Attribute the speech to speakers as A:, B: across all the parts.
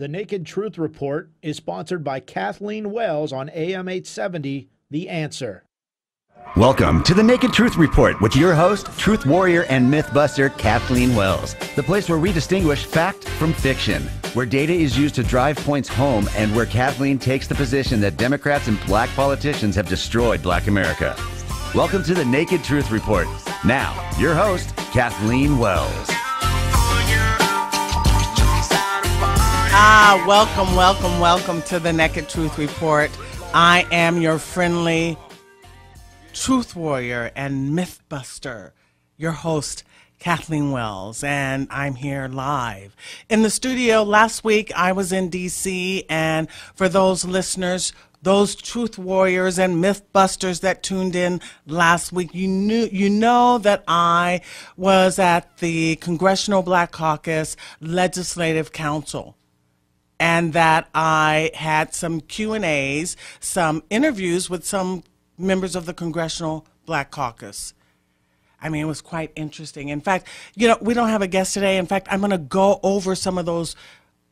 A: The Naked Truth Report is sponsored by Kathleen Wells on AM 870, The Answer.
B: Welcome to the Naked Truth Report with your host, truth warrior and mythbuster Kathleen Wells. The place where we distinguish fact from fiction, where data is used to drive points home, and where Kathleen takes the position that Democrats and black politicians have destroyed black America. Welcome to the Naked Truth Report. Now, your host, Kathleen Wells.
C: Welcome to the Naked Truth Report. I am your friendly truth warrior and mythbuster, your host, Kathleen Wells, and I'm here live in the studio. Last week, I was in D.C., and for those listeners, those truth warriors and mythbusters that tuned in last week, you know that I was at the Congressional Black Caucus Legislative Council, and that I had some Q&As, some interviews with some members of the Congressional Black Caucus. I mean, it was quite interesting. In fact, we don't have a guest today. In fact, I'm going to go over some of those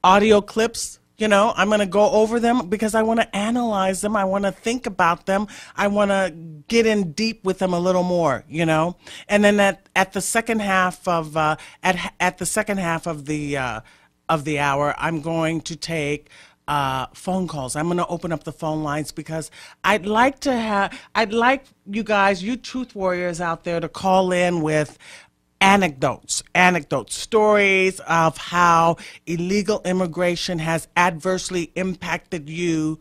C: audio clips. I'm going to go over them because I want to analyze them. I want to think about them. I want to get in deep with them a little more, And then at the second half of at the second half of the hour, I'm going to take phone calls. I'm going to open up the phone lines because I'd like you guys, you truth warriors out there, to call in with anecdotes, stories of how illegal immigration has adversely impacted you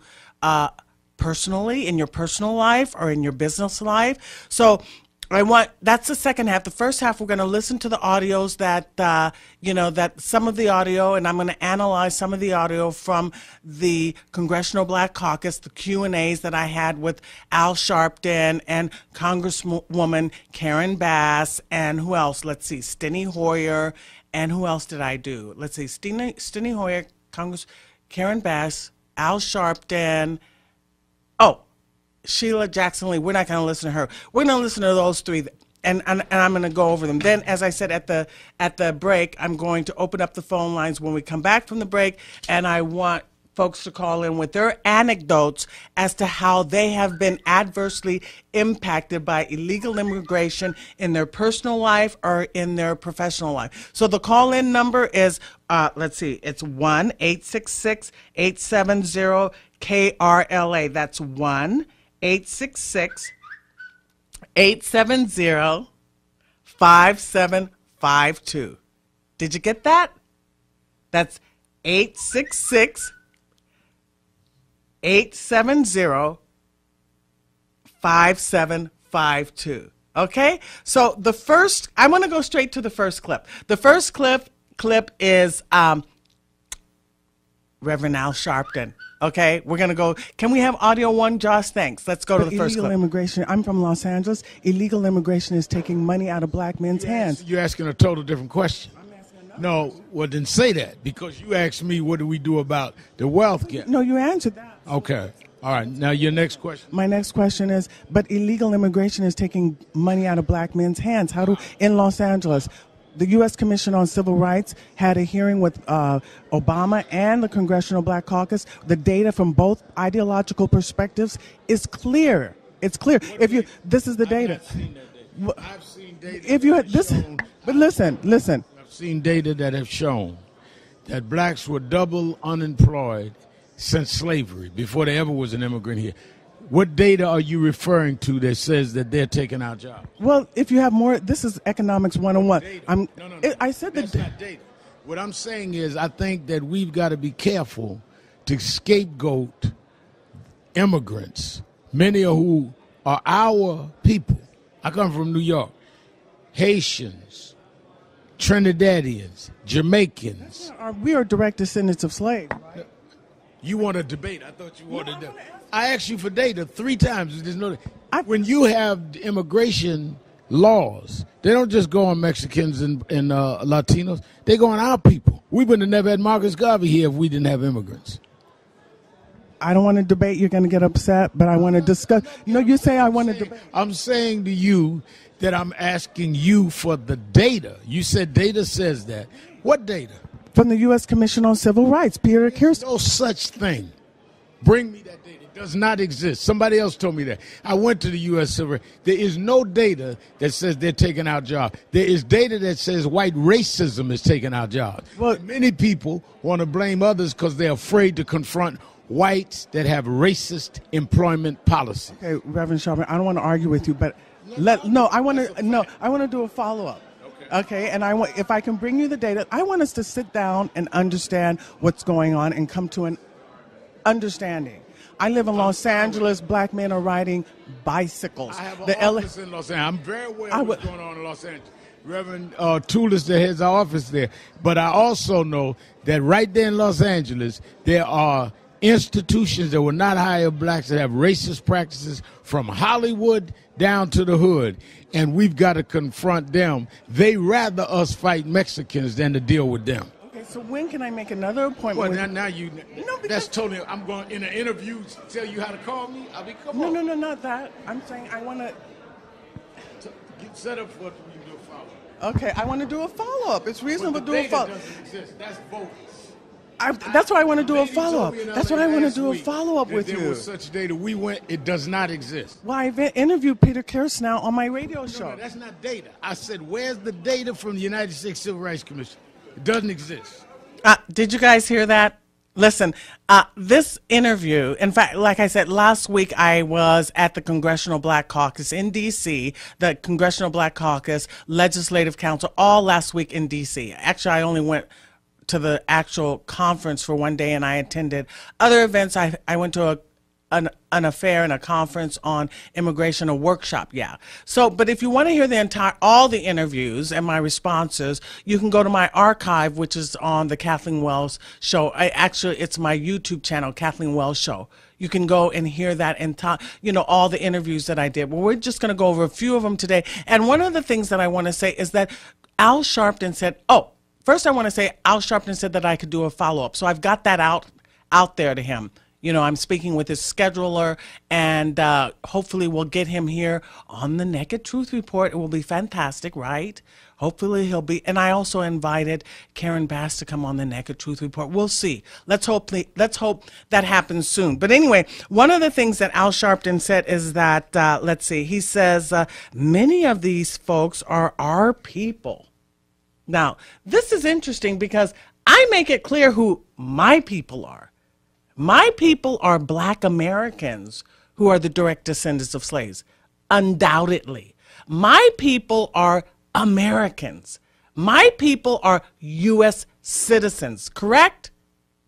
C: personally, in your personal life or in your business life. So that's the second half. The first half, we're going to listen to the audios that some of the audio, and I'm going to analyze some of the audio from the Congressional Black Caucus, the Q&As that I had with Al Sharpton and Congresswoman Karen Bass, and who else? Let's see, Steny Hoyer, and who else did I do? Let's see, Steny Hoyer, Karen Bass, Al Sharpton, Sheila Jackson Lee. We're not going to listen to her. We're going to listen to those three, and I'm going to go over them. Then, as I said at the break, I'm going to open up the phone lines when we come back from the break, and I want folks to call in with their anecdotes as to how they have been adversely impacted by illegal immigration in their personal life or in their professional life. So the call-in number is, it's 1-866-870-KRLA. That's 1-866-870-5752. Did you get that? That's 866-870-5752. Okay? So I'm going to go straight to the first clip. The first clip is Reverend Al Sharpton. Okay, we're going to go. Can we have audio one, Josh? Thanks. Let's go to the first clip.
D: Illegal immigration. I'm from Los Angeles. Illegal immigration is taking money out of black men's hands.
E: You're asking a total different question. No, well, then say that, because you asked me what do we do about the wealth gap.
D: No, you answered that.
E: Okay. All right. Now, your next question.
D: My next question is, but illegal immigration is taking money out of black men's hands. In Los Angeles, the U.S. Commission on Civil Rights had a hearing with Obama and the Congressional Black Caucus. The data from both ideological perspectives is clear. It's clear. This is the data.
E: I've seen data.
D: But listen.
E: I've seen data that have shown that blacks were double unemployed since slavery, before there ever was an immigrant here. What data are you referring to that says that they're taking our jobs?
D: Well, if you have more, this is economics 101.
E: I said that's not data. What I'm saying is, I think that we've got to be careful to scapegoat immigrants, many of who are our people. I come from New York. Haitians, Trinidadians, Jamaicans.
D: We are direct descendants of slaves, right?
E: You want a debate? I thought you wanted to. I asked you for data 3 times. There's no. When you have immigration laws, they don't just go on Mexicans and Latinos. They go on our people. We would have never had Marcus Garvey here if we didn't have immigrants.
D: I don't want to debate. You're going to get upset, but I want to discuss. No, you say I want to debate.
E: I'm saying to you that I'm asking you for the data. You said data says that. What data?
D: from the U.S. Commission on Civil Rights, Peter
E: There's
D: Kirsten.
E: no such thing. Bring me that data. It does not exist. Somebody else told me that. I went to the U.S. Civil Rights. There is no data that says they're taking our job. There is data that says white racism is taking our jobs.
D: Well,
E: many people want to blame others because they're afraid to confront whites that have racist employment policies.
D: Okay, Reverend Sharpton, I don't want to argue with you, but I want to do a follow-up. Okay, and if I can bring you the data, I want us to sit down and understand what's going on and come to an understanding. I live in Los Angeles. Black men are riding bicycles.
E: I have an office in Los Angeles. I'm very aware of what's going on in Los Angeles. Reverend Toulis that heads our office there. But I also know that right there in Los Angeles, there are institutions that will not hire blacks that have racist practices from Hollywood down to the hood. And we've got to confront them. They rather us fight Mexicans than to deal with them.
D: So when can I make another appointment?
E: Well, now you. No, that's totally. I'm going in an interview to tell you how to call me. I mean, come on.
D: No, not that. I'm saying I want to
E: get set up for what we can do a follow-up.
D: Okay, I want to do a follow-up. It's reasonable to do a follow-up.
E: Doesn't exist. That's bogus.
D: That's why I want to do a follow-up. That's what I want to do a follow-up with you.
E: There was such data. We went. It does not exist.
D: Well, I've interviewed Peter Kirsten now on my radio show.
E: No, that's not data. I said, where's the data from the United States Civil Rights Commission? It doesn't exist.
C: Did you guys hear that? Listen, this interview, in fact, like I said, last week I was at the Congressional Black Caucus in D.C., the Congressional Black Caucus, Legislative Council, all last week in D.C. Actually, I only went to the actual conference for one day and I attended other events. I went to an affair and a conference on immigration, a workshop, yeah. So, but if you want to hear all the interviews and my responses, you can go to my archive, which is on the Kathleen Wells Show. It's my YouTube channel, Kathleen Wells Show. You can go and hear that and all the interviews that I did. Well, we're just going to go over a few of them today. And one of the things that I want to say is that Al Sharpton said, first I want to say Al Sharpton said that I could do a follow-up. So I've got that out there to him. I'm speaking with his scheduler, and hopefully we'll get him here on the Naked Truth Report. It will be fantastic, right? Hopefully he'll be, and I also invited Karen Bass to come on the Naked Truth Report. We'll see. Let's hope that happens soon. But anyway, one of the things that Al Sharpton said is that, let's see, he says, many of these folks are our people. Now, this is interesting because I make it clear who my people are. My people are Black Americans who are the direct descendants of slaves, undoubtedly. My people are Americans. My people are U.S. citizens, correct?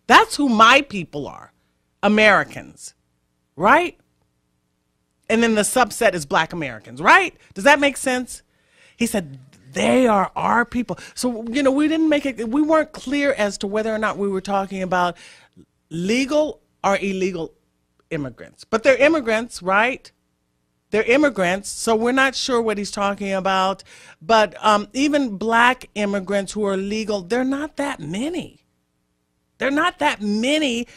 C: That's who my people are, Americans, right? And then the subset is Black Americans, right? Does that make sense? He said, they are our people. So, we weren't clear as to whether or not we were talking about legal or illegal immigrants. But they're immigrants, right? They're immigrants, so we're not sure what he's talking about. But even Black immigrants who are legal, they're not that many. They're not that many.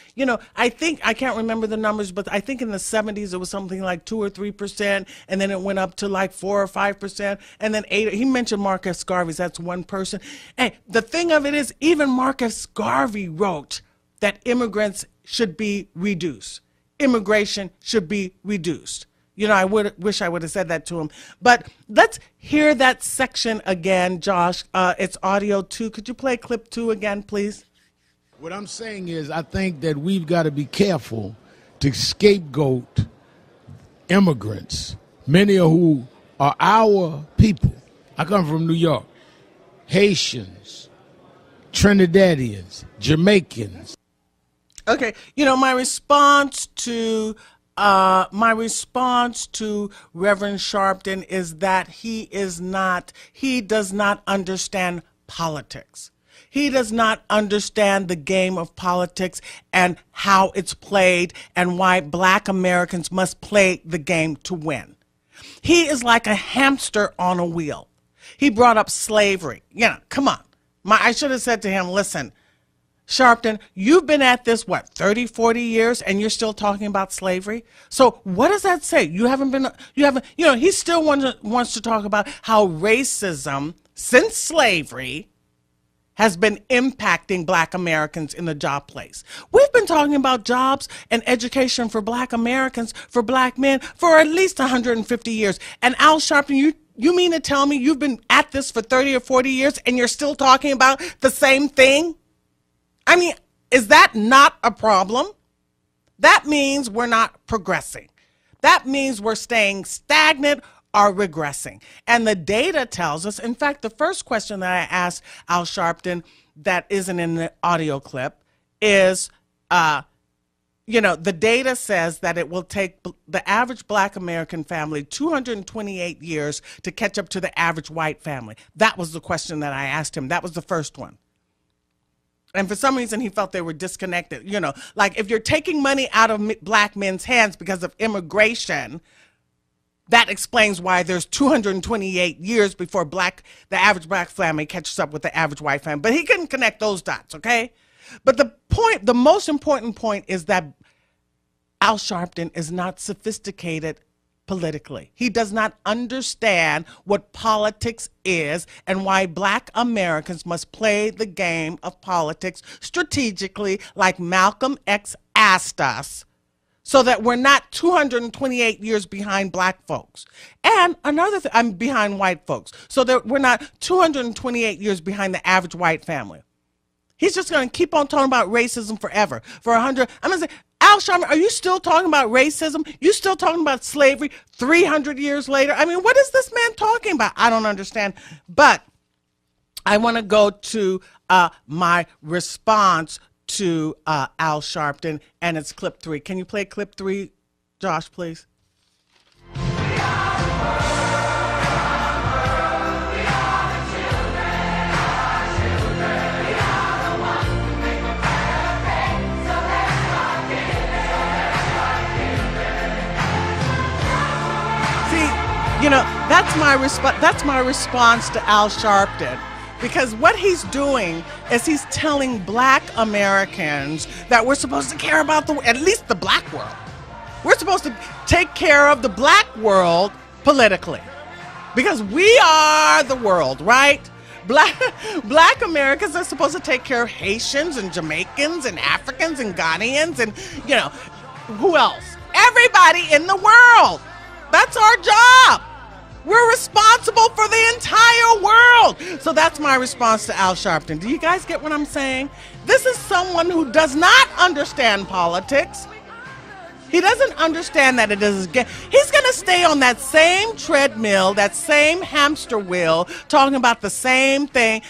C: I can't remember the numbers, but I think in the 70s it was something like 2 or 3%, and then it went up to like 4 or 5%, and then 8. He mentioned Marcus Garvey, that's one person. Hey, the thing of it is, even Marcus Garvey wrote that immigrants should be reduced. Immigration should be reduced. I wish I would have said that to him. But let's hear that section again, Josh. It's audio 2. Could you play clip 2 again, please?
E: What I'm saying is I think that we've got to be careful to scapegoat immigrants, many of who are our people. I come from New York. Haitians, Trinidadians, Jamaicans.
C: Okay, my response to Reverend Sharpton is that he does not understand politics. He does not understand the game of politics and how it's played and why Black Americans must play the game to win. He is like a hamster on a wheel. He brought up slavery. Come on. I should have said to him, listen, Sharpton, you've been at this, 30, 40 years, and you're still talking about slavery? So what does that say? He still wants to talk about how racism since slavery has been impacting Black Americans in the job place. We've been talking about jobs and education for Black Americans, for Black men, for at least 150 years. And Al Sharpton, you mean to tell me you've been at this for 30 or 40 years and you're still talking about the same thing? I mean, is that not a problem? That means we're not progressing. That means we're staying stagnant or regressing. And the data tells us, in fact, the first question that I asked Al Sharpton that isn't in the audio clip is, the data says that it will take the average Black American family 228 years to catch up to the average white family. That was the question that I asked him. That was the first one. And for some reason, he felt they were disconnected. Like if you're taking money out of Black men's hands because of immigration, that explains why there's 228 years before the average Black family catches up with the average white family. But he couldn't connect those dots, okay? But the most important point is that Al Sharpton is not sophisticated politically. He does not understand what politics is and why Black Americans must play the game of politics strategically, like Malcolm X asked us, so that we're not 228 years behind Black folks. And another thing, I'm behind white folks, so that we're not 228 years behind the average white family. He's just going to keep on talking about racism forever. For 100, I'm going to say, Al Sharpton, are you still talking about racism? You still talking about slavery 300 years later? I mean, what is this man talking about? I don't understand. But I want to go to my response to Al Sharpton, and it's clip 3. Can you play clip 3, Josh, please? That's my response to Al Sharpton. Because what he's doing is he's telling Black Americans that we're supposed to care about at least the Black world. We're supposed to take care of the Black world politically. Because we are the world, right? Black Americans are supposed to take care of Haitians and Jamaicans and Africans and Ghanaians and, who else? Everybody in the world. That's our job. We're responsible for the entire world. So that's my response to Al Sharpton. Do you guys get what I'm saying? This is someone who does not understand politics. He doesn't understand that it is. He's going to stay on that same treadmill, that same hamster wheel, talking about the same thing.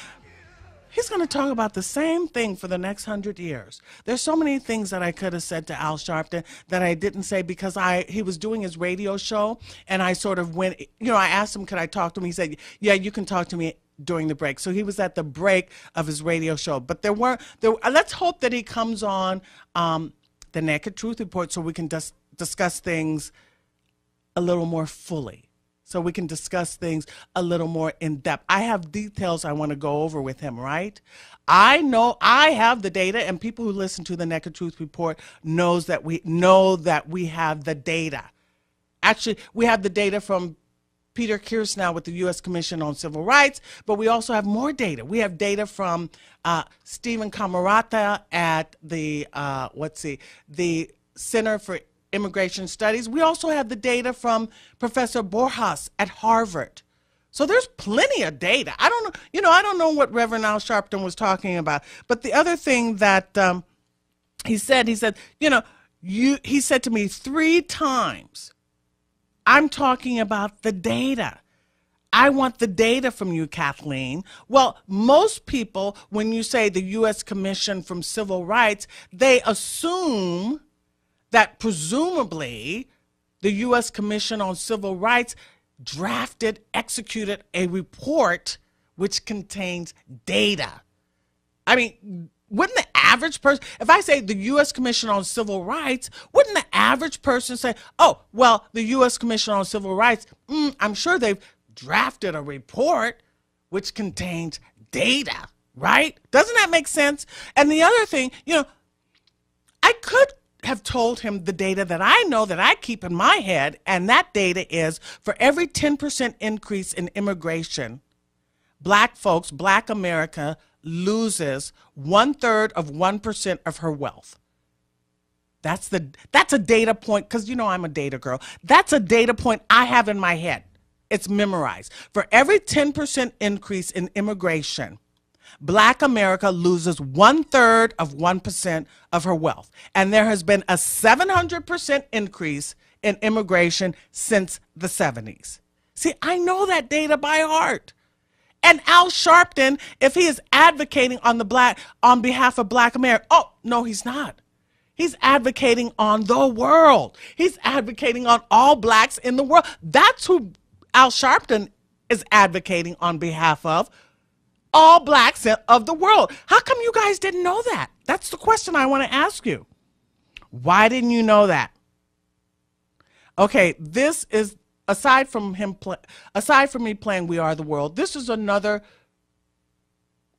C: He's going to talk about the same thing for the next 100 years. There's so many things that I could have said to Al Sharpton that I didn't say because he was doing his radio show, and I sort of went, I asked him, could I talk to him? He said, yeah, you can talk to me during the break. So he was at the break of his radio show. But let's hope that he comes on the Naked Truth Report so we can discuss things a little more fully. So we can discuss things a little more in depth. I have details I want to go over with him, right? I know I have the data, and people who listen to the Naked Truth Report know that we have the data. Actually, we have the data from Peter Kirsnow with the U.S. Commission on Civil Rights, but we also have more data. We have data from Stephen Camarata at the Center for Immigration Studies. We also have the data from Professor Borjas at Harvard. So there's plenty of data. I don't know what Reverend Al Sharpton was talking about. But the other thing that he said to me 3 times, I'm talking about the data. I want the data from you, Kathleen. Well, most people, when you say the U.S. Commission from Civil Rights, they assume that presumably the U.S. Commission on Civil Rights executed a report which contains data. I mean, wouldn't the average person, if I say the U.S. Commission on Civil Rights, wouldn't the average person say, oh, well, the U.S. Commission on Civil Rights, I'm sure they've drafted a report which contains data, right? Doesn't that make sense? And the other thing, I could have told him the data that I know that I keep in my head, and that data is for every 10% increase in immigration, Black folks, Black America loses 1/3 of 1% of her wealth. That's a data point, because you know I'm a data girl. That's a data point I have in my head. It's memorized. For every 10% increase in immigration, Black America loses 1/3 of 1% of her wealth. And there has been a 700% increase in immigration since the 70s. See, I know that data by heart. And Al Sharpton, if he is advocating on behalf of Black America, oh, no, he's not. He's advocating on the world. He's advocating on all blacks in the world. That's who Al Sharpton is advocating on behalf of, all blacks of the world. How come you guys didn't know that? That's the question I want to ask you. Why didn't you know that? Okay, this is, aside from me playing We Are the World, this is another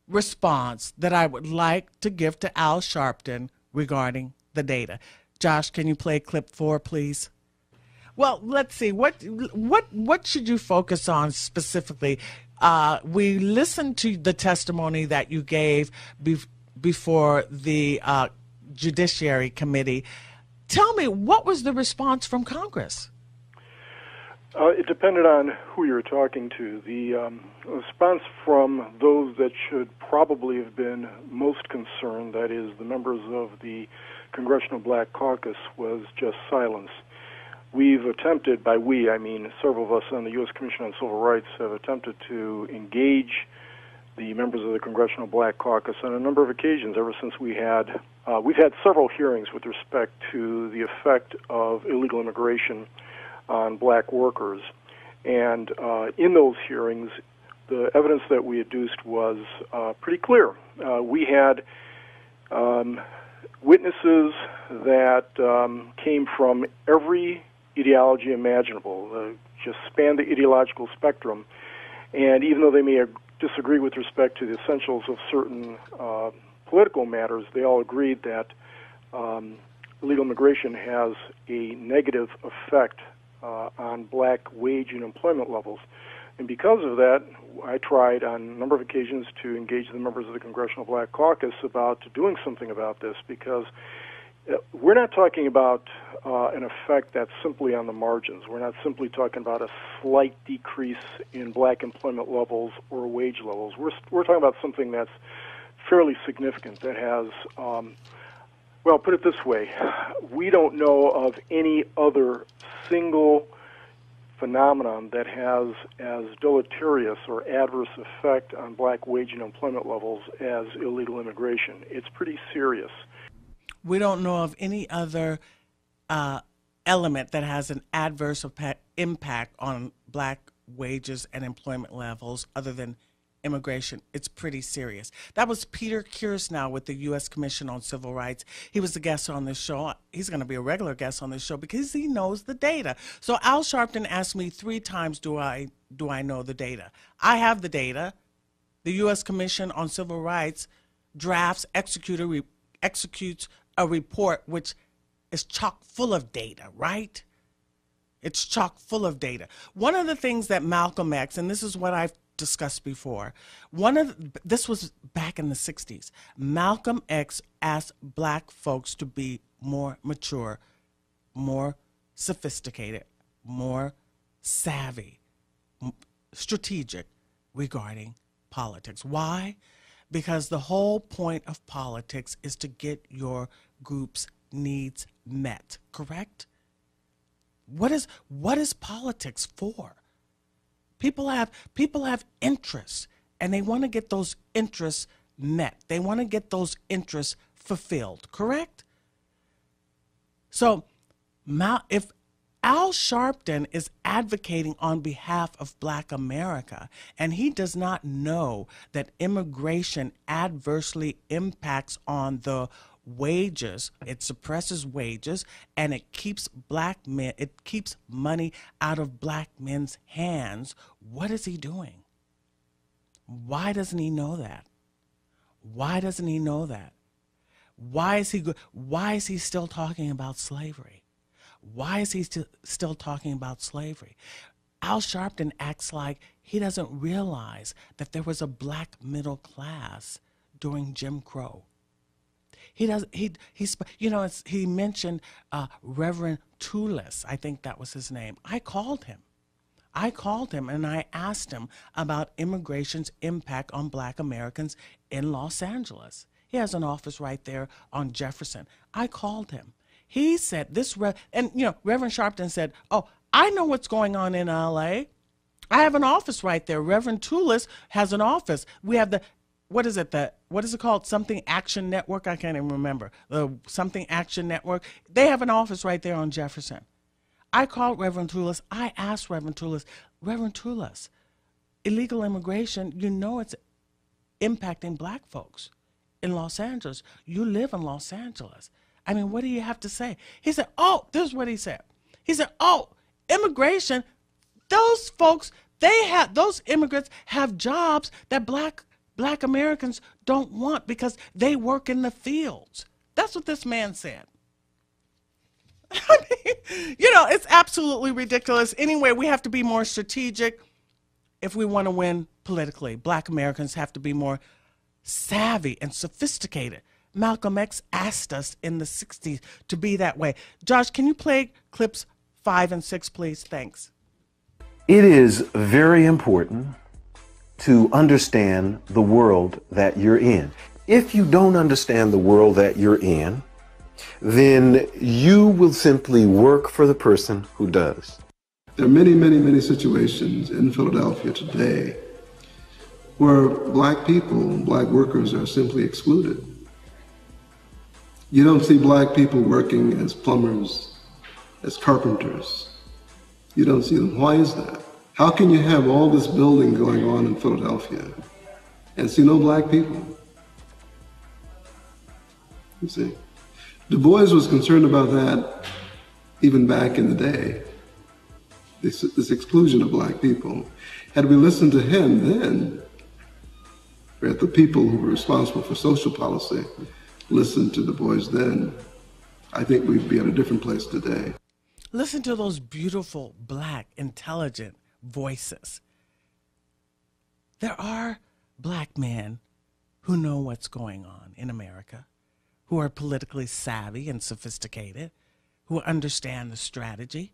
C: response that I would like to give to Al Sharpton regarding the data. Josh, can you play clip 4, please? Well, let's see. What should you focus on specifically? We listened to the testimony that you gave before the Judiciary Committee. Tell me, what was the response from Congress?
F: It depended on who you were talking to. The response from those that should probably have been most concerned, that is, the members of the Congressional Black Caucus, was just silence. We've attempted, by we, I mean several of us on the U.S. Commission on Civil Rights, have attempted to engage the members of the Congressional Black Caucus on a number of occasions ever since we've had several hearings with respect to the effect of illegal immigration on black workers. And in those hearings, the evidence that we adduced was pretty clear. We had witnesses that came from every ideology imaginable, just spanned the ideological spectrum. And even though they may disagree with respect to the essentials of certain political matters, they all agreed that illegal immigration has a negative effect on black wage and employment levels. And because of that, I tried on a number of occasions to engage the members of the Congressional Black Caucus about doing something about this, because we're not talking about an effect that's simply on the margins. We're not simply talking about a slight decrease in black employment levels or wage levels. We're talking about something that's fairly significant, that has, well, put it this way, we don't know of any other single phenomenon that has as deleterious or adverse effect on black wage and employment levels as illegal immigration. It's pretty serious.
C: We don't know of any other element that has an adverse impact on black wages and employment levels other than immigration. It's pretty serious. That was Peter Kirsnow with the U.S. Commission on Civil Rights. He was a guest on this show. He's going to be a regular guest on this show because he knows the data. So Al Sharpton asked me 3 times, do I know the data? I have the data. The U.S. Commission on Civil Rights drafts, executes a report which is chock full of data, right? It's chock full of data. One of the things that Malcolm X, and this is what I've discussed before, this was back in the 60s. Malcolm X asked black folks to be more mature, more sophisticated, more savvy, strategic regarding politics. Why? Because the whole point of politics is to get your group's needs met, correct? What is politics for? People have interests, and they want to get those interests met. They want to get those interests fulfilled, correct? So if Al Sharpton is advocating on behalf of black America, and he does not know that immigration adversely impacts on the wages, it suppresses wages, and it keeps money out of black men's hands, what is he doing? Why doesn't he know that? Why doesn't he know that? Why is he still talking about slavery? Why is he still talking about slavery? Al Sharpton acts like he doesn't realize that there was a black middle class during Jim Crow. He does. He mentioned Reverend Toulis. I think that was his name. I called him and I asked him about immigration's impact on Black Americans in Los Angeles. He has an office right there on Jefferson. I called him. He said Reverend Sharpton said, "Oh, I know what's going on in L.A. I have an office right there. Reverend Toulis has an office. We have what is it called? Something Action Network? I can't even remember. The Something Action Network. They have an office right there on Jefferson." I called Reverend Toulis. I asked Reverend Toulis, illegal immigration, it's impacting Black folks in Los Angeles. You live in Los Angeles. I mean, what do you have to say? He said, this is what he said. He said, immigration, those folks, those immigrants have jobs that Black Americans don't want because they work in the fields. That's what this man said. I mean, it's absolutely ridiculous. Anyway, we have to be more strategic if we want to win politically. Black Americans have to be more savvy and sophisticated. Malcolm X asked us in the 60s to be that way. Josh, can you play clips 5 and 6, please? Thanks.
G: It is very important to understand the world that you're in. If you don't understand the world that you're in, then you will simply work for the person who does.
H: There are many, many, many situations in Philadelphia today where Black people, Black workers are simply excluded. You don't see Black people working as plumbers, as carpenters. You don't see them. Why is that? How can you have all this building going on in Philadelphia and see no Black people? You see, Du Bois was concerned about that even back in the day, this exclusion of Black people. Had we listened to him then, or had the people who were responsible for social policy listened to Du Bois then, I think we'd be at a different place today.
C: Listen to those beautiful, Black, intelligent voices. There are Black men who know what's going on in America, who are politically savvy and sophisticated, who understand the strategy,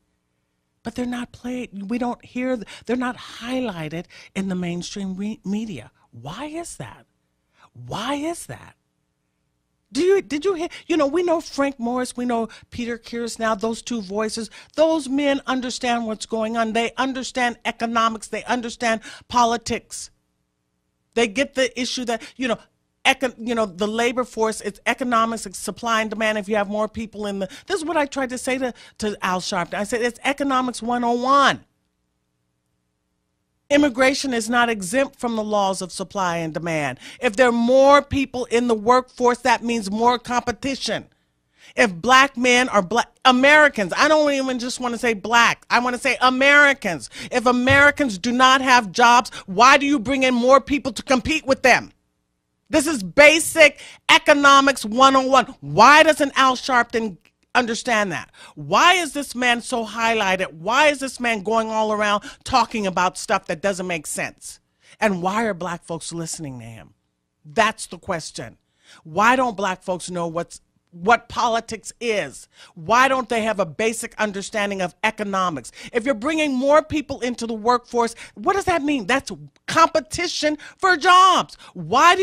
C: but they're not played. We don't hear, they're not highlighted in the mainstream media. Why is that? Why is that? Did you hear, we know Frank Morris, we know Peter Kears now, those two voices, those men understand what's going on. They understand economics, they understand politics. They get the issue that, the labor force, it's economics, it's supply and demand. If you have more people this is what I tried to say to Al Sharpton. I said, it's economics 101. Immigration is not exempt from the laws of supply and demand. If there are more people in the workforce, that means more competition. If Black men are Black Americans, I don't even just want to say Black, I want to say Americans. If Americans do not have jobs, why do you bring in more people to compete with them? This is basic economics 101. Why doesn't Al Sharpton understand that? Why is this man so highlighted? Why is this man going all around talking about stuff that doesn't make sense? And why are Black folks listening to him? That's the question. Why don't Black folks know what politics is? Why don't they have a basic understanding of economics? If you're bringing more people into the workforce, what does that mean? That's competition for jobs. Why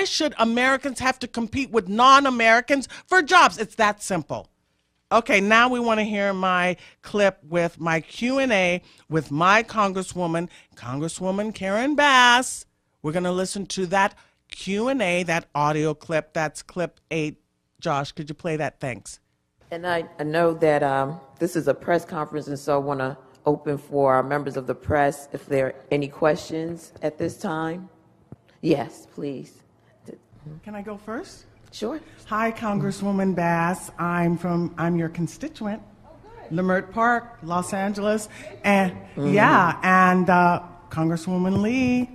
C: should Americans have to compete with non-Americans for jobs? It's that simple. Okay, now we want to hear my clip with my Q&A with my Congresswoman Karen Bass. We're going to listen to that Q&A, that audio clip. That's clip 8. Josh, could you play that? Thanks.
I: And I know that this is a press conference, and so I want to open for our members of the press if there are any questions at this time. Yes, please.
D: Can I go first?
I: Sure.
D: Hi, Congresswoman Bass. I'm your constituent, Leimert Park, Los Angeles, and Congresswoman Lee.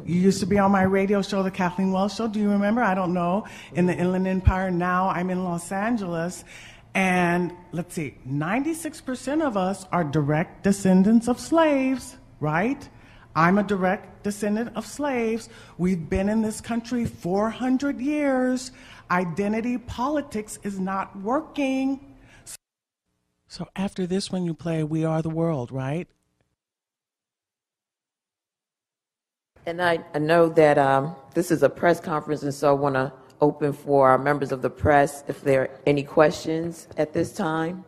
D: You used to be on my radio show, the Kathleen Wells Show. Do you remember? I don't know. In the Inland Empire. Now I'm in Los Angeles. And let's see, 96% of us are direct descendants of slaves, right? I'm a direct descendant of slaves. We've been in this country 400 years. Identity politics is not working. So after this one, you play We Are the World, right?
I: And I know that this is a press conference, and so I want to open for our members of the press if there are any questions at this time.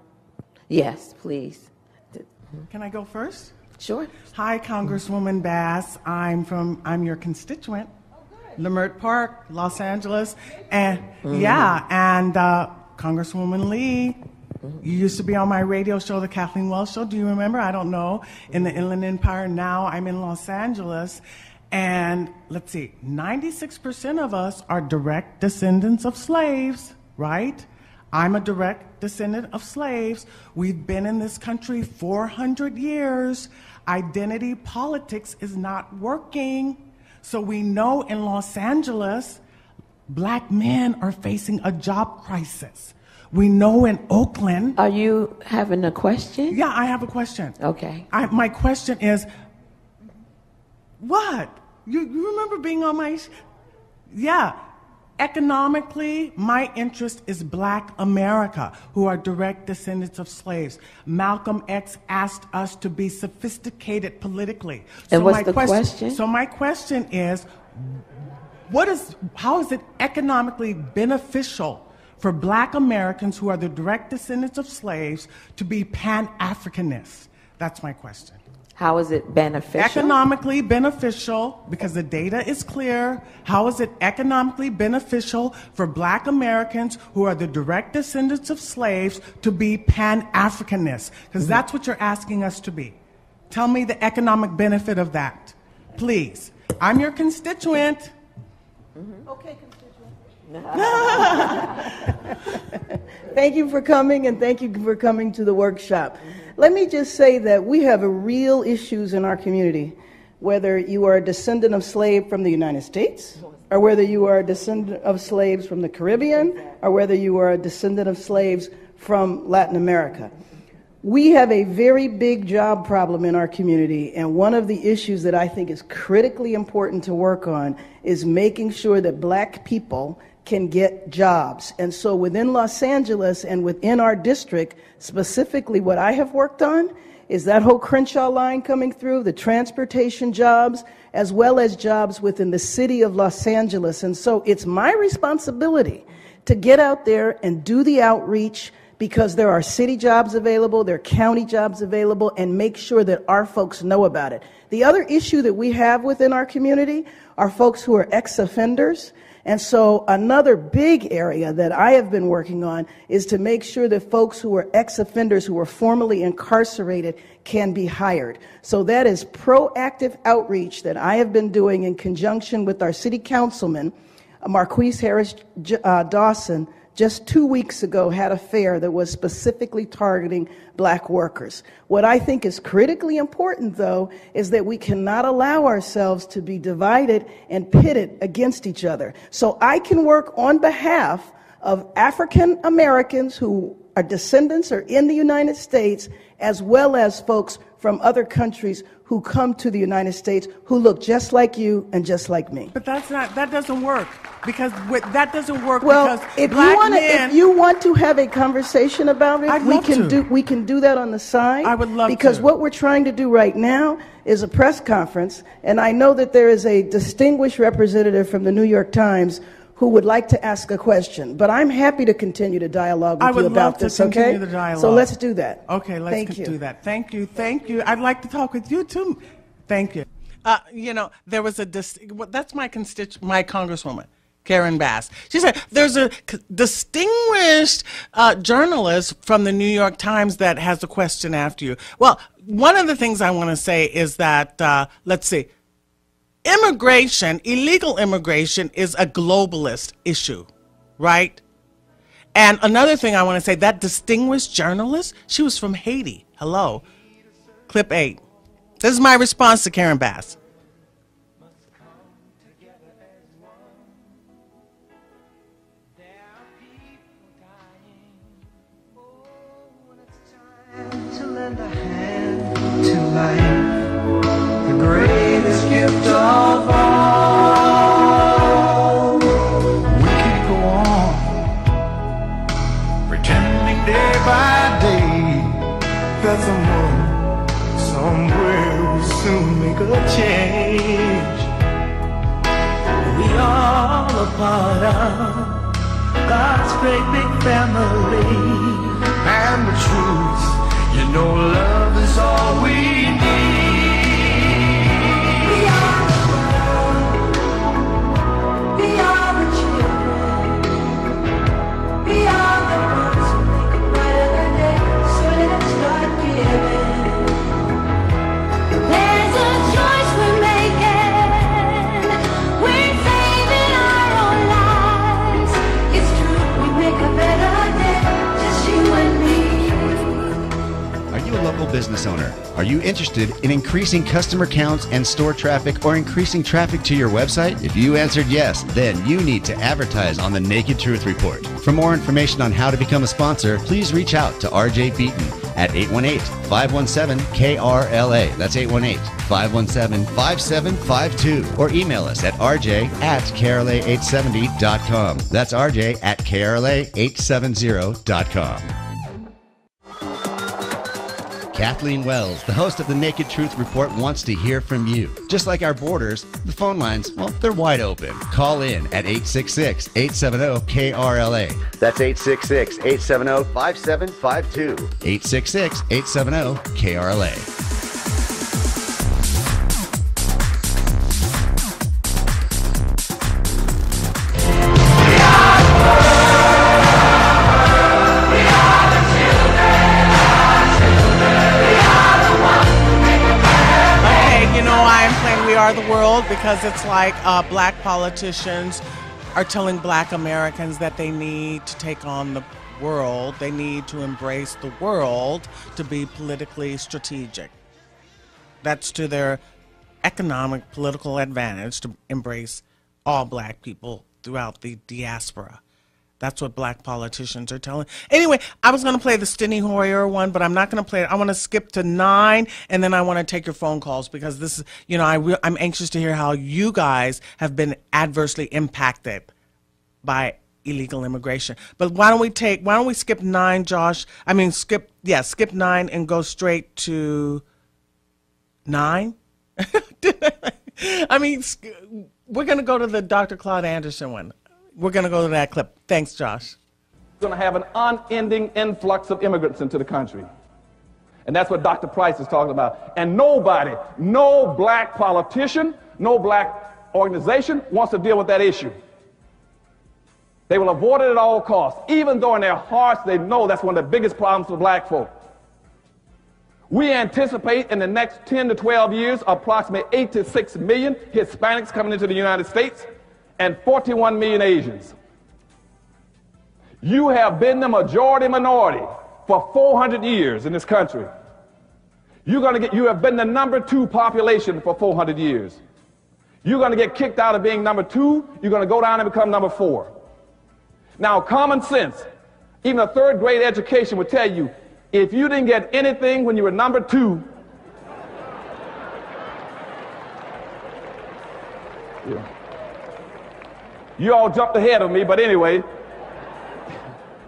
I: Yes, please.
D: Can I go first?
I: Sure.
D: Hi, Congresswoman Bass. I'm your constituent, Leimert Park, Los Angeles, and Congresswoman Lee. You used to be on my radio show, the Kathleen Wells Show. Do you remember? I don't know. In the Inland Empire. Now I'm in Los Angeles. And let's see, 96% of us are direct descendants of slaves, right? I'm a direct descendant of slaves. We've been in this country 400 years. Identity politics is not working. So we know in Los Angeles, black men are facing a job crisis. We know in Oakland.
I: Are you having a question?
D: Yeah, I have a question.
I: Okay.
D: My question is, what? You remember being on my... Yeah. Economically, my interest is Black America, who are direct descendants of slaves. Malcolm X asked us to be sophisticated politically.
I: And what's the question?
D: So my question is, how is it economically beneficial for Black Americans who are the direct descendants of slaves to be Pan-Africanists? That's my question.
I: How is it beneficial?
D: Economically beneficial, because the data is clear. How is it economically beneficial for Black Americans who are the direct descendants of slaves to be Pan-Africanists? Because that's what you're asking us to be. Tell me the economic benefit of that, please. I'm your constituent.
J: Okay, constituent. Thank you for coming, and thank you for coming to the workshop. Let me just say that we have real issues in our community, whether you are a descendant of slave from the United States, or whether you are a descendant of slaves from the Caribbean, or whether you are a descendant of slaves from Latin America. We have a very big job problem in our community, and one of the issues that I think is critically important to work on is making sure that Black people can get jobs. And so within Los Angeles and within our district, specifically what I have worked on is that whole Crenshaw line coming through, the transportation jobs, as well as jobs within the city of Los Angeles. And so it's my responsibility to get out there and do the outreach, because there are city jobs available, there are county jobs available, and make sure that our folks know about it. The other issue that we have within our community are folks who are ex-offenders. And so another big area that I have been working on is to make sure that folks who are ex-offenders who were formerly incarcerated can be hired. So that is proactive outreach that I have been doing in conjunction with our city councilman, Marquise Harris Dawson. Just 2 weeks ago had a fair that was specifically targeting Black workers. What I think is critically important, though, is that we cannot allow ourselves to be divided and pitted against each other. So I can work on behalf of African Americans who are descendants or in the United States, as well as folks from other countries who come to the United States who look just like you and just like me.
D: But that doesn't work, because that doesn't work.
J: Well,
D: because
J: if you want to have a conversation about it, we can do that on the side.
D: I would love to.
J: Because what we're trying to do right now is a press conference, and I know that there is a distinguished representative from the New York Times who would like to ask a question. But I'm happy to continue to dialogue with you about this, okay?
D: I would love to continue the dialogue.
J: So let's do that.
D: Okay, let's do that. Thank you. I'd like to talk with you, too. Thank you. There was that's my congresswoman, Karen Bass. She said there's a distinguished journalist from the New York Times that has a question after you. Well, one of the things I want to say is that, let's see, illegal immigration is a globalist issue, right? And another thing I want to say, that distinguished journalist, she was from Haiti. Hello. Clip 8. This is my response to Karen Bass.
K: To lend a hand to life, the great soon make a change. We all a part of God's great big family. And the truth, you know, love is all we need. We are the world. We are the children. We are the ones who make a brighter day. So let's start giving. There's a choice we're making. We're saving our own lives. It's true, we make a better day. Just you and me.
B: Are you a local business owner? Are you interested in increasing customer counts and store traffic or increasing traffic to your website? If you answered yes, then you need to advertise on the Naked Truth Report. For more information on how to become a sponsor, please reach out to RJ Beaton at 818-517-KRLA. That's 818-517-5752. Or email us at rj@krla870.com. That's rj@krla870.com. Kathleen Wells, the host of the Naked Truth Report, wants to hear from you. Just like our borders, the phone lines, well, they're wide open. Call in at 866-870-KRLA. That's 866-870-5752. 866-870-KRLA.
C: We Are the World, because it's like black politicians are telling black Americans that they need to take on the world. They need to embrace the world to be politically strategic. That's to their economic, political advantage, to embrace all black people throughout the diaspora. That's what black politicians are telling. Anyway, I was going to play the Steny Hoyer one, but I'm not going to play it. I want to skip to 9, and then I want to take your phone calls, because this is, you know, I'm anxious to hear how you guys have been adversely impacted by illegal immigration. But why don't we skip 9, Josh? I mean, skip 9 and go straight to 9. I mean, we're going to go to the Dr. Claude Anderson one. We're going to go to that clip. Thanks, Josh.
L: We're going to have an unending influx of immigrants into the country. And that's what Dr. Price is talking about. And nobody, no black politician, no black organization wants to deal with that issue. They will avoid it at all costs, even though in their hearts they know that's one of the biggest problems for black folk. We anticipate in the next 10 to 12 years approximately 8 to 6 million Hispanics coming into the United States and 41 million Asians. You have been the majority minority for 400 years in this country. You have been the number 2 population for 400 years. You're going to get kicked out of being number 2. You're going to go down and become number 4. Now, common sense, even a 3rd grade education would tell you, if you didn't get anything when you were number 2, yeah. You all jumped ahead of me, but anyway,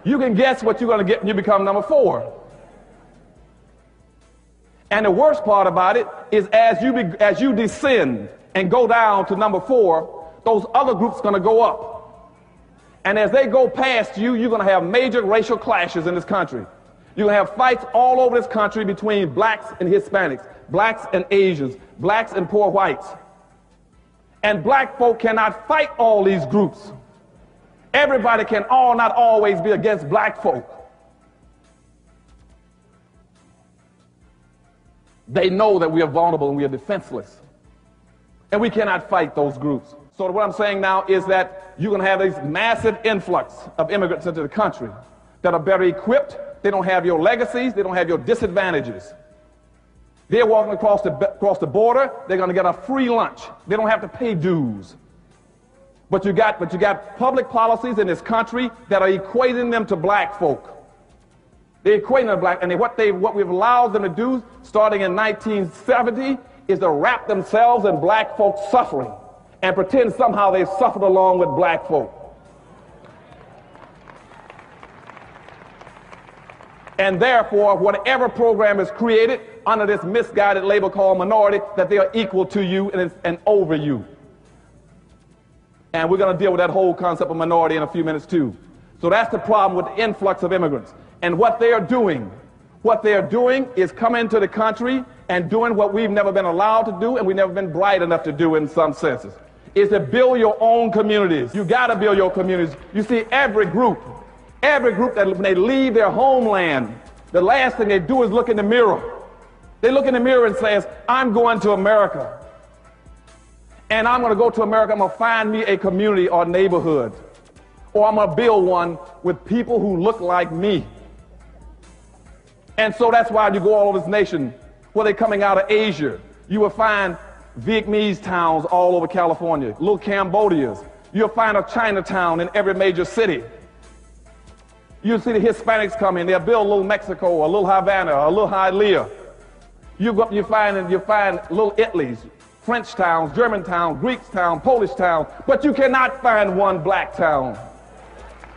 L: you can guess what you're going to get when you become number 4. And the worst part about it is as you descend and go down to number 4, those other groups are going to go up. And as they go past you, you're going to have major racial clashes in this country. You're going to have fights all over this country between blacks and Hispanics, blacks and Asians, blacks and poor whites. And black folk cannot fight all these groups. Everybody can not always be against black folk. They know that we are vulnerable and we are defenseless. And we cannot fight those groups. So what I'm saying now is that you're going to have this massive influx of immigrants into the country that are better equipped. They don't have your legacies. They don't have your disadvantages. They're walking across the border. They're going to get a free lunch. They don't have to pay dues. But you got public policies in this country that are equating them to black folk. They're equating them to black, and what we've allowed them to do, starting in 1970, is to wrap themselves in black folks' suffering and pretend somehow they suffered along with black folk. And therefore, whatever program is created under this misguided label called minority, that they are equal to you and over you. And we're going to deal with that whole concept of minority in a few minutes too. So that's the problem with the influx of immigrants. And what they are doing is coming into the country and doing what we've never been allowed to do and we've never been bright enough to do in some senses, is to build your own communities. You got to build your communities. You see, every group that when they leave their homeland, the last thing they do is look in the mirror. They look in the mirror and says, I'm going to America. And I'm going to go to America. I'm going to find me a community or neighborhood. Or I'm going to build one with people who look like me. And so that's why you go all over this nation, where they're coming out of Asia. You will find Vietnamese towns all over California, little Cambodias. You'll find a Chinatown in every major city. You'll see the Hispanics come in. They'll build a little Mexico, a little Havana, a little Hialeah. You go up, you find little Italys, French towns, German towns, Greek towns, Polish towns, but you cannot find one black town.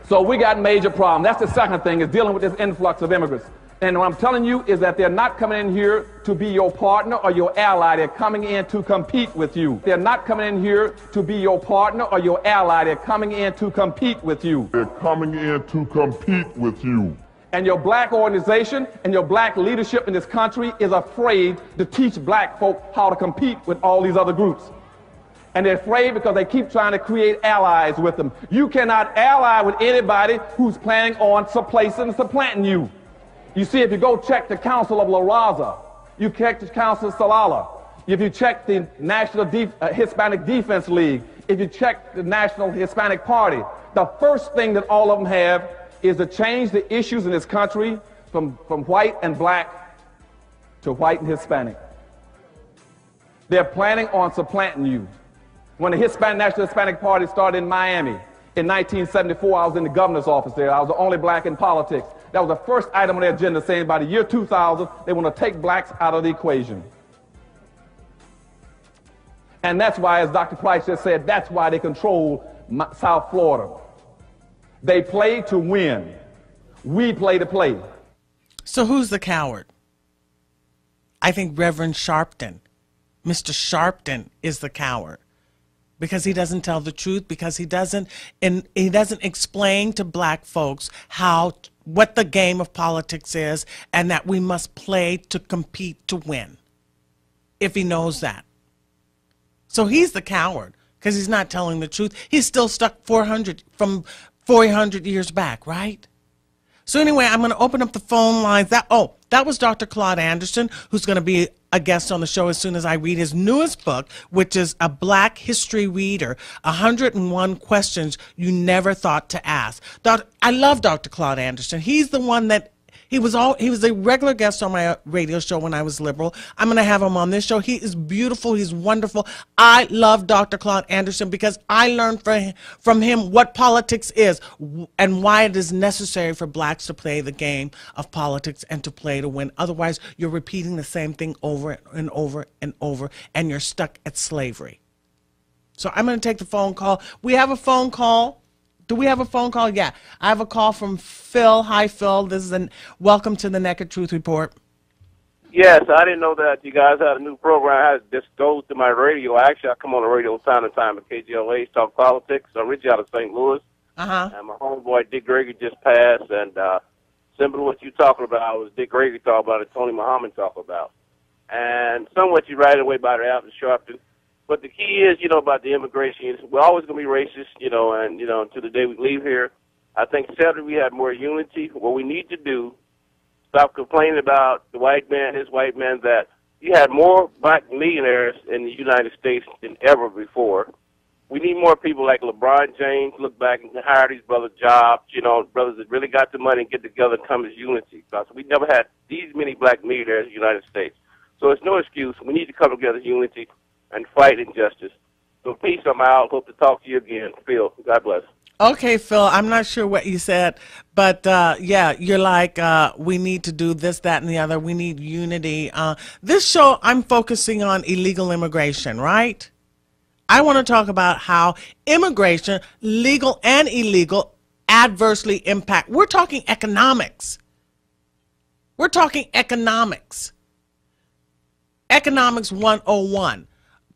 L: So we got major problems. That's the second thing, is dealing with this influx of immigrants. And what I'm telling you is that they're not coming in here to be your partner or your ally. They're coming in to compete with you. They're not coming in here to be your partner or your ally. They're coming in to compete with you.
M: They're coming in to compete with you.
L: And your black organization and your black leadership in this country is afraid to teach black folk how to compete with all these other groups. And they're afraid because they keep trying to create allies with them. You cannot ally with anybody who's planning on supplanting you. You see, if you go check the Council of La Raza, you check the Council of Salala, if you check the National Hispanic Defense League, if you check the National Hispanic Party, the first thing that all of them have is to change the issues in this country from white and black to white and Hispanic. They're planning on supplanting you. When the National Hispanic Party started in Miami in 1974, I was in the governor's office there. I was the only black in politics. That was the first item on their agenda, saying by the year 2000, they want to take blacks out of the equation. And that's why, as Dr. Price just said, that's why they control South Florida. They play to win. We play to play.
C: So who's the coward? I think Reverend Sharpton, Mr. Sharpton, is the coward. Because he doesn't tell the truth, because he doesn't explain to black folks what the game of politics is, and that we must play to compete to win, if he knows that. So he's the coward, because he's not telling the truth. He's still stuck 400 years back, right? So anyway, I'm going to open up the phone lines. That was Dr. Claude Anderson, who's going to be a guest on the show as soon as I read his newest book, which is a Black History Reader, 101 Questions You Never Thought to Ask. I love Dr. Claude Anderson. He's the one that he was a regular guest on my radio show when I was liberal. I'm going to have him on this show. He is beautiful. He's wonderful. I love Dr. Claude Anderson because I learned from him what politics is and why it is necessary for blacks to play the game of politics and to play to win. Otherwise, you're repeating the same thing over and over and over, and you're stuck at slavery. So I'm going to take the phone call. We have a phone call. Do we have a phone call? Yeah. I have a call from Phil. Hi, Phil. Welcome to the Naked Truth Report.
N: Yes, I didn't know that you guys had a new program. This goes to my radio. Actually, I come on the radio time to time at KGLA, talk politics. I'm originally out of St. Louis. And my homeboy Dick Gregory just passed. And similar to what you're talking about was Dick Gregory talking about and Tony Muhammad talking about. And somewhat you right away by the out in Sharpton. But the key is, about the immigration, we're always going to be racist, and, until the day we leave here. I think sadly we have more unity. What we need to do, stop complaining about the white man, that you had more black millionaires in the United States than ever before. We need more people like LeBron James, look back and hire these brothers jobs, brothers that really got the money and get together and come as unity. Because we never had these many black millionaires in the United States. So it's no excuse. We need to come together as unity and fight injustice. So peace, I'm out. Hope to talk to you again. Phil, God bless.
C: Okay, Phil, I'm not sure what you said, but yeah, you're like, we need to do this, that, and the other. We need unity. This show, I'm focusing on illegal immigration, right? I want to talk about how immigration, legal and illegal, adversely impact. We're talking economics. We're talking economics. Economics 101.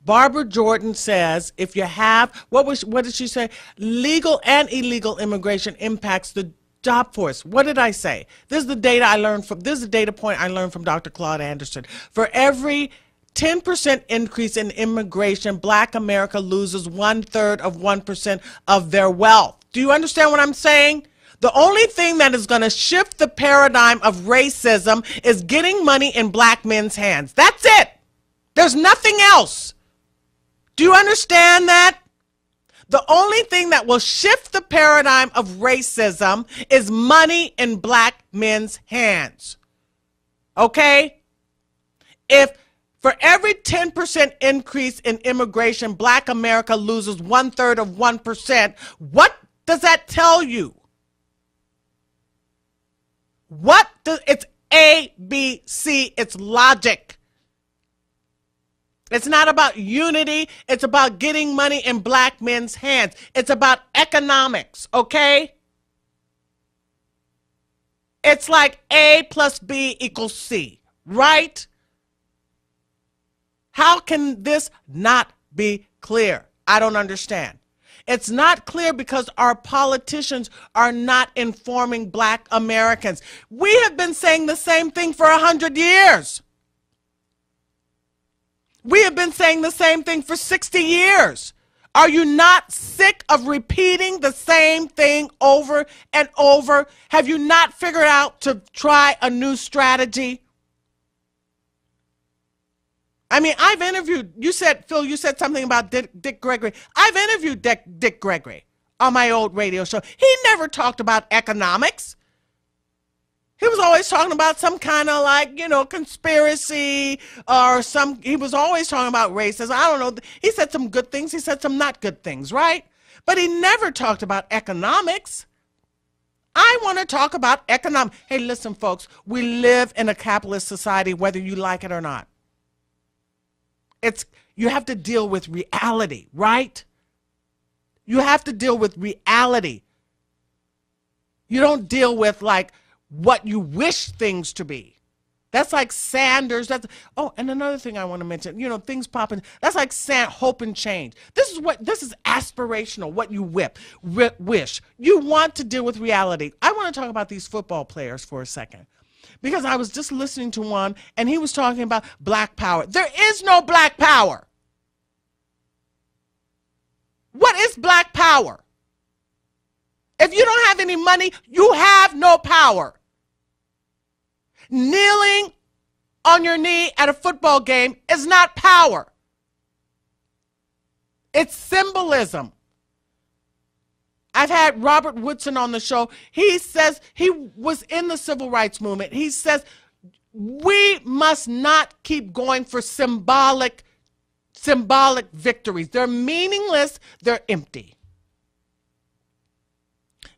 C: Barbara Jordan says if you have, what did she say? Legal and illegal immigration impacts the job force. What did I say? This is the data this is the data point I learned from Dr. Claude Anderson. For every 10% increase in immigration, Black America loses 1/3 of 1% of their wealth. Do you understand what I'm saying? The only thing that is going to shift the paradigm of racism is getting money in Black men's hands. That's it. There's nothing else. Do you understand that? The only thing that will shift the paradigm of racism is money in Black men's hands. Okay? If for every 10% increase in immigration, Black America loses 1/3 of 1%, what does that tell you? It's A, B, C, it's logic. It's not about unity. It's about getting money in Black men's hands. It's about economics, okay? It's like A plus B equals C, right? How can this not be clear? I don't understand. It's not clear because our politicians are not informing Black Americans. We have been saying the same thing for 100 years. We have been saying the same thing for 60 years. Are you not sick of repeating the same thing over and over? Have you not figured out to try a new strategy? I mean, I've interviewed, Phil, you said something about Dick Gregory. I've interviewed Dick Gregory on my old radio show. He never talked about economics. He was always talking about some kind of conspiracy or he was always talking about racism. I don't know. He said some good things. He said some not good things, right? But he never talked about economics. I want to talk about economics. Hey, listen, folks, we live in a capitalist society, whether you like it or not. You have to deal with reality, right? You have to deal with reality. You don't deal with what you wish things to be. That's like Sanders. And another thing I want to mention, things popping. That's like hope and change. This is aspirational, what you wish. You want to deal with reality. I want to talk about these football players for a second. Because I was just listening to one, and he was talking about Black power. There is no Black power. What is Black power? If you don't have any money, you have no power. Kneeling on your knee at a football game is not power. It's symbolism. I've had Robert Woodson on the show. He says he was in the civil rights movement. He says we must not keep going for symbolic victories. They're meaningless. They're empty.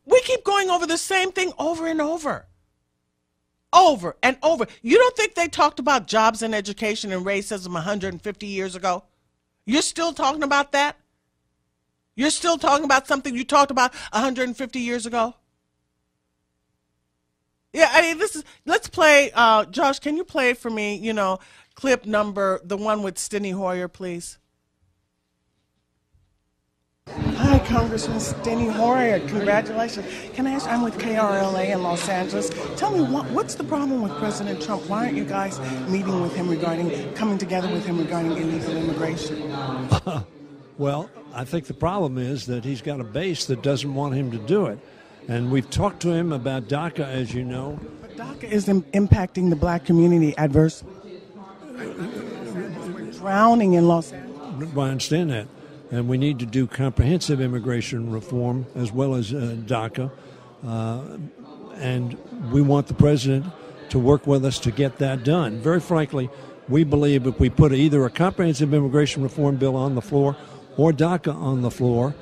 C: We keep going over the same thing over and over. Over and over. You don't think they talked about jobs and education and racism 150 years ago? You're still talking about that? You're still talking about something you talked about 150 years ago? Yeah, I mean, let's play, Josh, can you play for me, clip number, the one with Steny Hoyer, please?
D: Hi, Congressman Steny Hoyer. Congratulations. Can I ask, I'm with KRLA in Los Angeles. Tell me, what's the problem with President Trump? Why aren't you guys meeting with him coming together with him regarding illegal immigration?
O: Well, I think the problem is that he's got a base that doesn't want him to do it. And we've talked to him about DACA, as you know.
D: But DACA is impacting the Black community adversely. We're drowning in Los Angeles.
O: Well, I understand that. And we need to do comprehensive immigration reform as well as DACA. And we want the president to work with us to get that done. Very frankly, we believe if we put either a comprehensive immigration reform bill on the floor or DACA on the floor,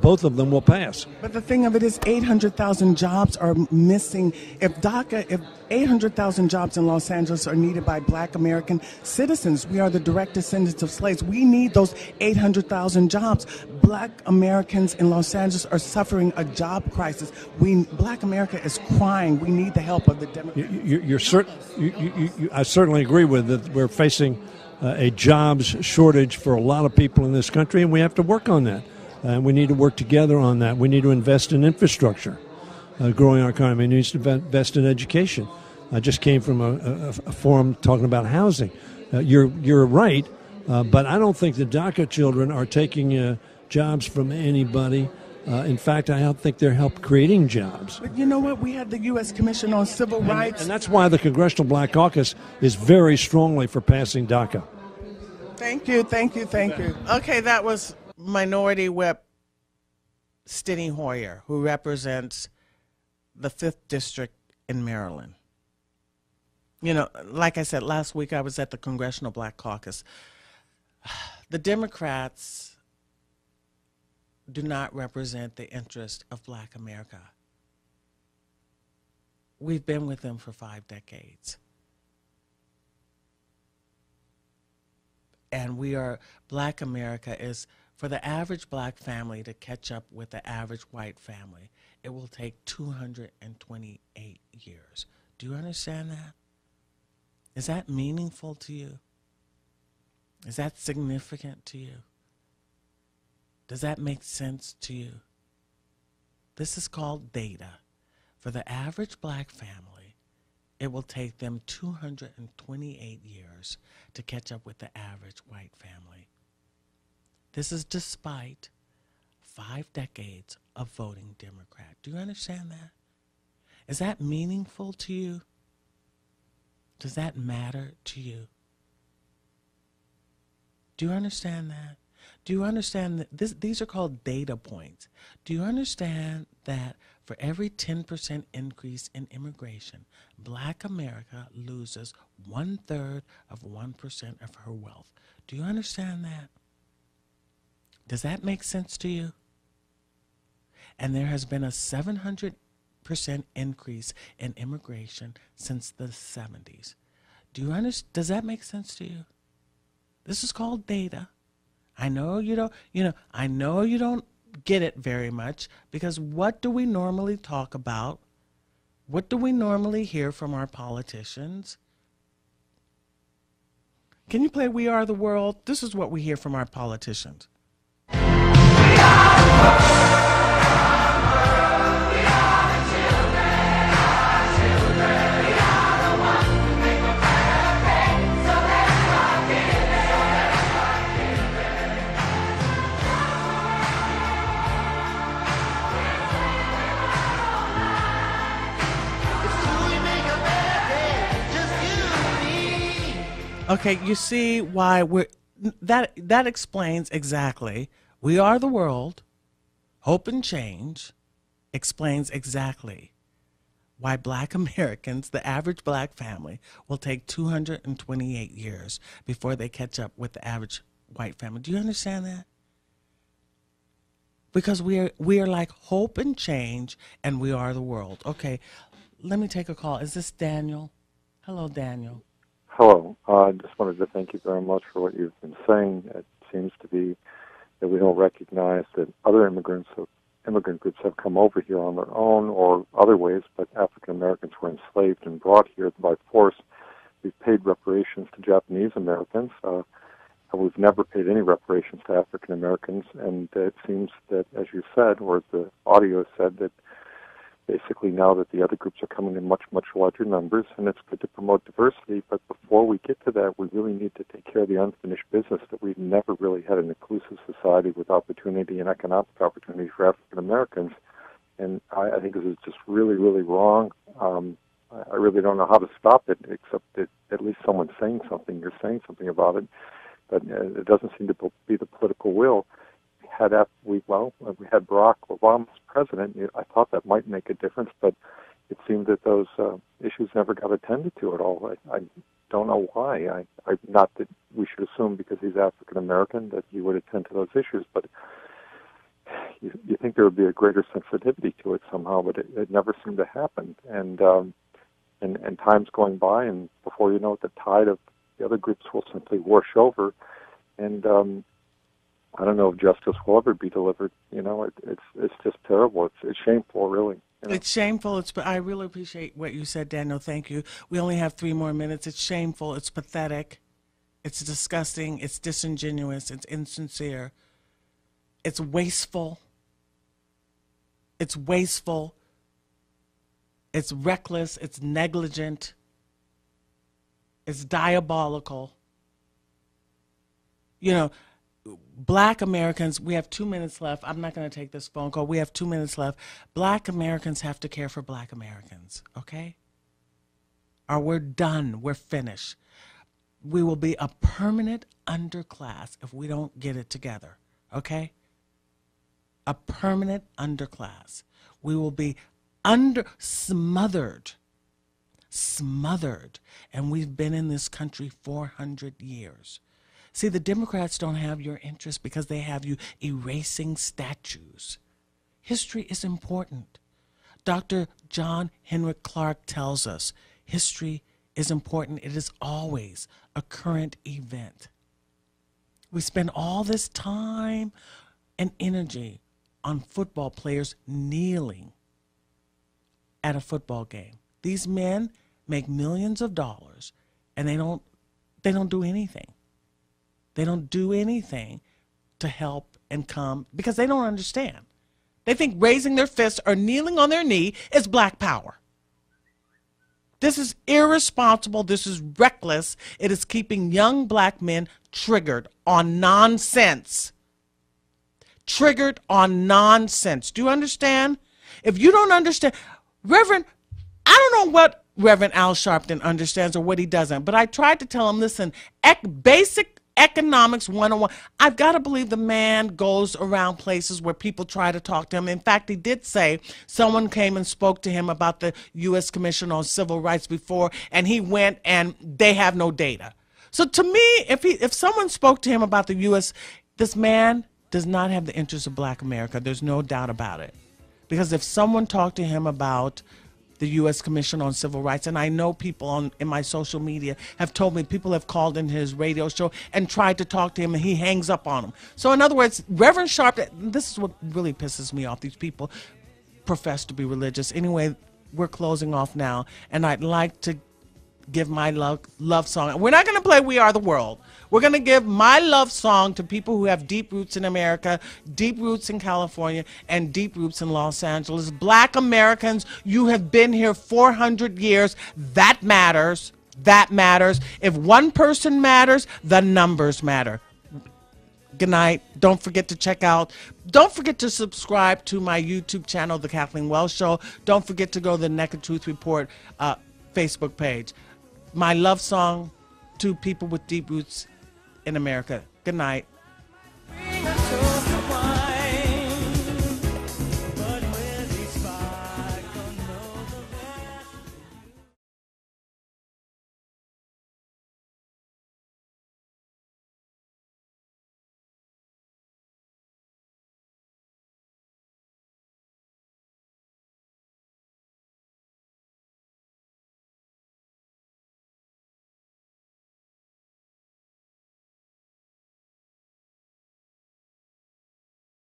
O: both of them will pass.
D: But the thing of it is 800,000 jobs are missing. If 800,000 jobs in Los Angeles are needed by black American citizens, we are the direct descendants of slaves. We need those 800,000 jobs. Black Americans in Los Angeles are suffering a job crisis. Black America is crying. We need the help of the Democrats.
O: I certainly agree with that. We're facing a jobs shortage for a lot of people in this country, and we have to work on that. And we need to work together on that. We need to invest in infrastructure, growing our economy. We need to invest in education. I just came from a forum talking about housing. You're right, but I don't think the DACA children are taking jobs from anybody. In fact, I don't think they're help creating jobs.
D: But you know what? We had the U.S. Commission on Civil Rights.
O: And that's why the Congressional Black Caucus is very strongly for passing DACA.
D: Thank you.
C: Okay, that was Minority Whip Steny Hoyer, who represents the 5th District in Maryland. You know, like I said, last week I was at the Congressional Black Caucus. The Democrats do not represent the interest of black America. We've been with them for 5 decades. And black America is, for the average black family to catch up with the average white family, it will take 228 years. Do you understand that? Is that meaningful to you? Is that significant to you? Does that make sense to you? This is called data. For the average black family, it will take them 228 years to catch up with the average white family. This is despite 5 decades of voting Democrat. Do you understand that? Is that meaningful to you? Does that matter to you? Do you understand that? Do you understand that these are called data points? Do you understand that for every 10% increase in immigration, black America loses 1/3 of 1% of her wealth? Do you understand that? Does that make sense to you? And there has been a 700% increase in immigration since the 70s. Do you understand? Does that make sense to you? This is called data. I know you don't get it very much, because what do we normally talk about? What do we normally hear from our politicians? Can you play We Are the World? This is what we hear from our politicians. Okay, you see why that explains exactly. We Are the World, Hope and Change, explains exactly why black Americans, the average black family, will take 228 years before they catch up with the average white family. Do you understand that? Because we are like Hope and Change, and We Are the World. Okay, let me take a call. Is this Daniel? Hello, Daniel.
P: Hello. I just wanted to thank you very much for what you've been saying. It seems to be that we don't recognize that other immigrant groups have come over here on their own or other ways, but African Americans were enslaved and brought here by force. We've paid reparations to Japanese Americans. We've never paid any reparations to African Americans, and it seems that, as you said, or the audio said, that basically now that the other groups are coming in much, much larger numbers, and it's good to promote diversity, but before we get to that, we really need to take care of the unfinished business that we've never really had an inclusive society with opportunity and economic opportunity for African Americans. And I think this is just really, really wrong. I really don't know how to stop it, except that at least someone's saying something. You're saying something about it, but it doesn't seem to be the political will. We had Barack Obama as president. I thought that might make a difference, but it seemed that those issues never got attended to at all. I don't know why. Not that we should assume because he's African American that he would attend to those issues. But you think there would be a greater sensitivity to it somehow, but it never seemed to happen. And time's going by, and before you know it, the tide of the other groups will simply wash over. And I don't know if justice will ever be delivered. It's just terrible. It's shameful, really.
C: It's shameful. I really appreciate what you said, Daniel. Thank you. We only have 3 more minutes. It's shameful. It's pathetic. It's disgusting. It's disingenuous. It's insincere. It's wasteful. It's wasteful. It's reckless. It's negligent. It's diabolical. Black Americans, we have 2 minutes left. I'm not going to take this phone call. We have 2 minutes left. Black Americans have to care for Black Americans, okay? Or we're done. We're finished. We will be a permanent underclass if we don't get it together, okay? A permanent underclass. We will be smothered. And we've been in this country 400 years. See, the Democrats don't have your interest because they have you erasing statues. History is important. Dr. John Henrik Clarke tells us history is important. It is always a current event. We spend all this time and energy on football players kneeling at a football game. These men make millions of dollars, and they don't do anything. They don't do anything to help and come because they don't understand. They think raising their fists or kneeling on their knee is black power. This is irresponsible. This is reckless. It is keeping young black men triggered on nonsense. Triggered on nonsense. Do you understand? If you don't understand, I don't know what Reverend Al Sharpton understands or what he doesn't, but I tried to tell him, listen, basic economics 101. I've got to believe the man goes around places where people try to talk to him. In fact, he did say someone came and spoke to him about the U.S. Commission on Civil Rights before, and he went and they have no data. So to me, if someone spoke to him about the U.S., this man does not have the interests of black America. There's no doubt about it. Because if someone talked to him about the U.S. Commission on Civil Rights, and I know people in my social media have told me people have called in his radio show and tried to talk to him, and he hangs up on them. So in other words, Reverend Sharpton, this is what really pisses me off. These people profess to be religious. Anyway, we're closing off now, and I'd like to give my love song. We're not going to play We Are the World. We're going to give my love song to people who have deep roots in America, deep roots in California, and deep roots in Los Angeles. Black Americans, you have been here 400 years. That matters. That matters. If one person matters, the numbers matter. Good night. Don't forget to subscribe to my YouTube channel, The Kathleen Wells Show. Don't forget to go to the Naked Truth Report Facebook page. My love song to people with deep roots in America. Good night.